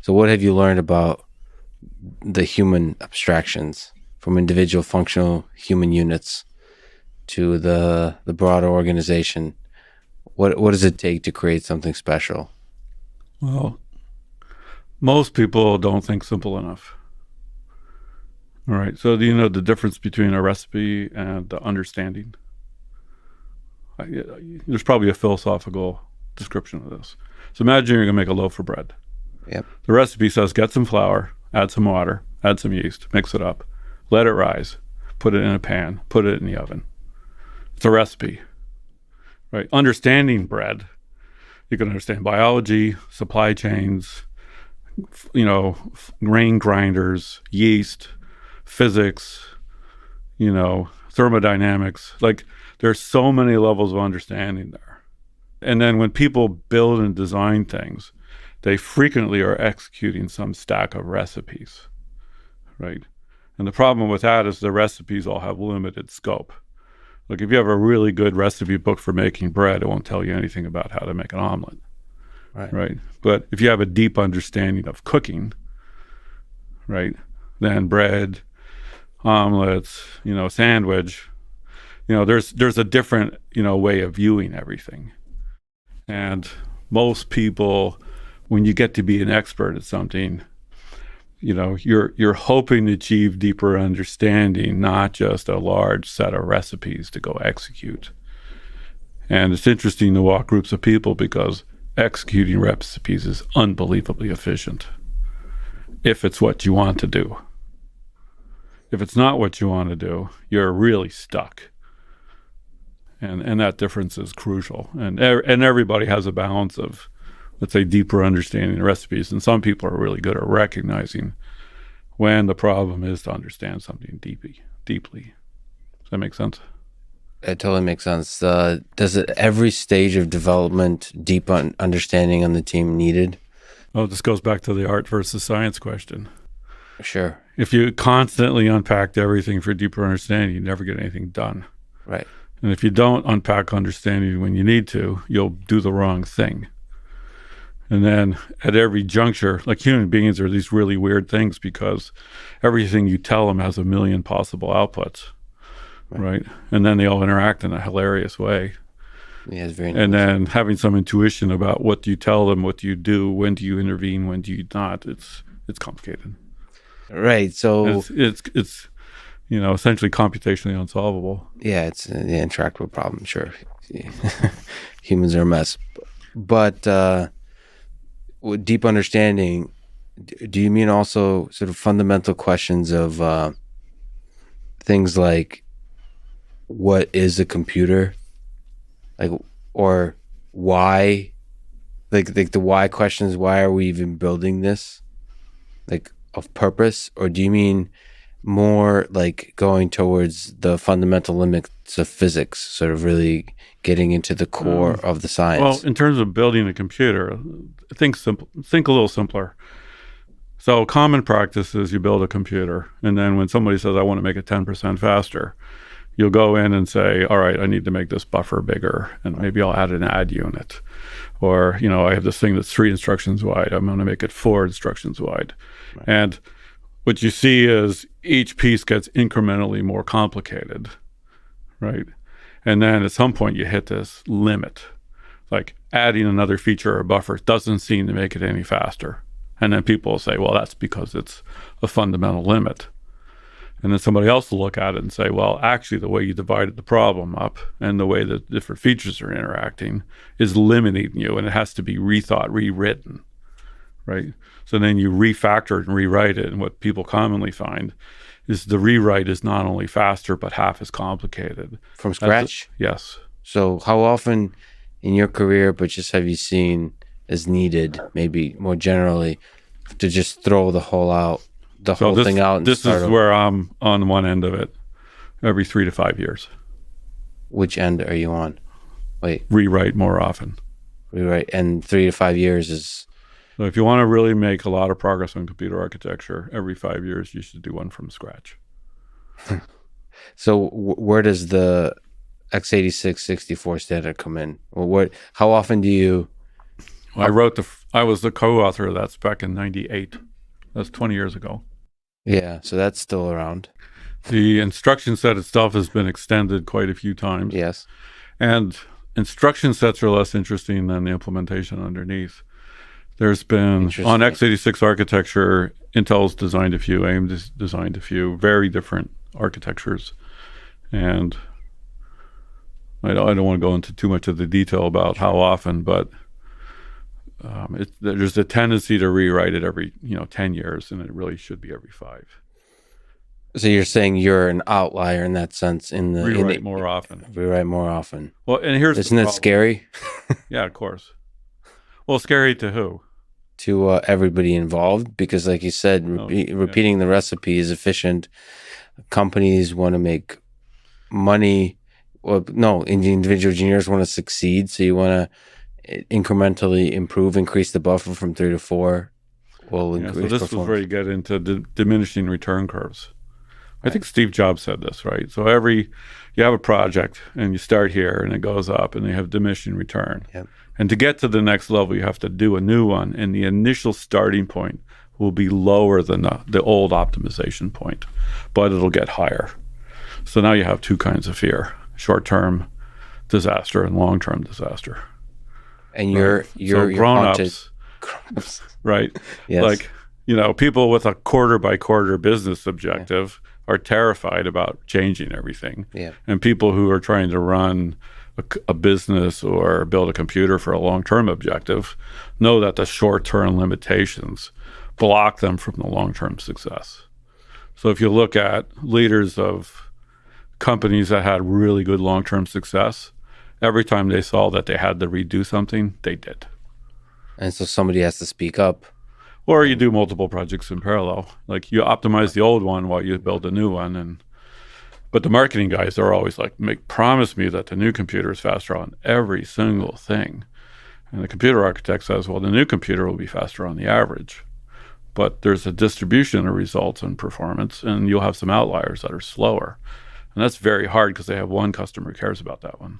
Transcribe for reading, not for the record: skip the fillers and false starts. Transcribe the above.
So what have you learned about the human abstractions from individual functional human units to the broader organization? What does it take to create something special? Well, most people don't think simple enough. All right. So do you know the difference between a recipe and the understanding? There's probably a philosophical description of this. So imagine you're going to make a loaf of bread. Yep. The recipe says get some flour, add some water, add some yeast, mix it up, let it rise, put it in a pan, put it in the oven. It's a recipe, right? Understanding bread, you can understand biology, supply chains, grain grinders, yeast, physics, thermodynamics. Like there's so many levels of understanding there. And then when people build and design things, they frequently are executing some stack of recipes, right? And the problem with that is the recipes all have limited scope. Like if you have a really good recipe book for making bread, it won't tell you anything about how to make an omelet, right? But if you have a deep understanding of cooking, right, then bread, omelets, sandwich, there's a different, way of viewing everything. And most people, when you get to be an expert at something, you're hoping to achieve deeper understanding, not just a large set of recipes to go execute. And it's interesting to walk groups of people because executing recipes is unbelievably efficient if it's what you want to do. If it's not what you want to do, you're really stuck. And that difference is crucial. And everybody has a balance of, let's say, deeper understanding of recipes. And some people are really good at recognizing when the problem is to understand something deeply. Does that make sense? It totally makes sense. Does it every stage of development, deep understanding on the team needed? Oh, this goes back to the art versus science question. Sure. If you constantly unpacked everything for deeper understanding, you never get anything done. Right. And if you don't unpack understanding when you need to, you'll do the wrong thing. And then at every juncture, like human beings are these really weird things because everything you tell them has a million possible outputs, right? And then they all interact in a hilarious way. Yeah, it's very nice. And then having some intuition about what do you tell them, what do you do, when do you intervene, when do you not, it's complicated. Right. So it's essentially computationally unsolvable. Yeah, it's an intractable problem, sure. Humans are a mess. But with deep understanding, do you mean also sort of fundamental questions of things like what is a computer? Like, or why? Like the why questions, why are we even building this? Like of purpose? Or do you mean more like going towards the fundamental limits of physics, sort of really getting into the core of the science? Well, in terms of building a computer, think a little simpler. So common practice is you build a computer, and then when somebody says, I want to make it 10% faster, you'll go in and say, all right, I need to make this buffer bigger, and maybe I'll add an add unit. Or, I have this thing that's 3 instructions wide. I'm going to make it 4 instructions wide. Right. And what you see is each piece gets incrementally more complicated, right? And then at some point you hit this limit. Like adding another feature or buffer doesn't seem to make it any faster. And then people will say, well, that's because it's a fundamental limit. And then somebody else will look at it and say, well, actually the way you divided the problem up and the way that different features are interacting is limiting you, and it has to be rethought, rewritten, right? So then you refactor it and rewrite it. And what people commonly find is the rewrite is not only faster, but half as complicated. From scratch? Yes. So how often in your career, but just have you seen as needed, maybe more generally, to just throw the whole thing out? And this is where I'm on one end of it, every 3 to 5 years. Which end are you on? Wait. Rewrite more often. Rewrite. And 3 to 5 years is... So if you want to really make a lot of progress on computer architecture, every 5 years you should do one from scratch. So where does the x86 64 standard come in? Or how often do you... Well, I was the co-author of that spec in '98. That's 20 years ago. Yeah, so that's still around. The instruction set itself has been extended quite a few times. Yes. And instruction sets are less interesting than the implementation underneath. There's been, on x86 architecture, Intel's designed a few, AMD's designed a few, very different architectures. And I don't want to go into too much of the detail about how often, but there's a tendency to rewrite it every 10 years, and it really should be every 5. So you're saying you're an outlier in that sense Rewrite more often. Rewrite more often. Well, and here's Isn't that scary? Yeah, of course. Well, scary to who? To everybody involved, because like you said, repeating the recipe is efficient. Companies want to make money. Well, no, individual engineers want to succeed, so you want to incrementally increase the buffer from 3 to 4. Will increase so this is where you get into diminishing return curves. I think Steve Jobs said this, right? So you have a project and you start here and it goes up and you have diminishing return. Yep. And to get to the next level, you have to do a new one. And the initial starting point will be lower than the old optimization point, but it'll get higher. So now you have two kinds of fear: short-term disaster and long-term disaster. And you're grown-ups, right? Yes. Like, people with a quarter by quarter business objective are terrified about changing everything. Yeah. And people who are trying to run a business or build a computer for a long-term objective know that the short-term limitations block them from the long-term success. So if you look at leaders of companies that had really good long-term success, every time they saw that they had to redo something, they did. And so somebody has to speak up. Or you do multiple projects in parallel. Like, you optimize the old one while you build a new one. But the marketing guys are always like, promise me that the new computer is faster on every single thing. And the computer architect says, well, the new computer will be faster on the average. But there's a distribution of results and performance, and you'll have some outliers that are slower. And that's very hard because they have one customer who cares about that one.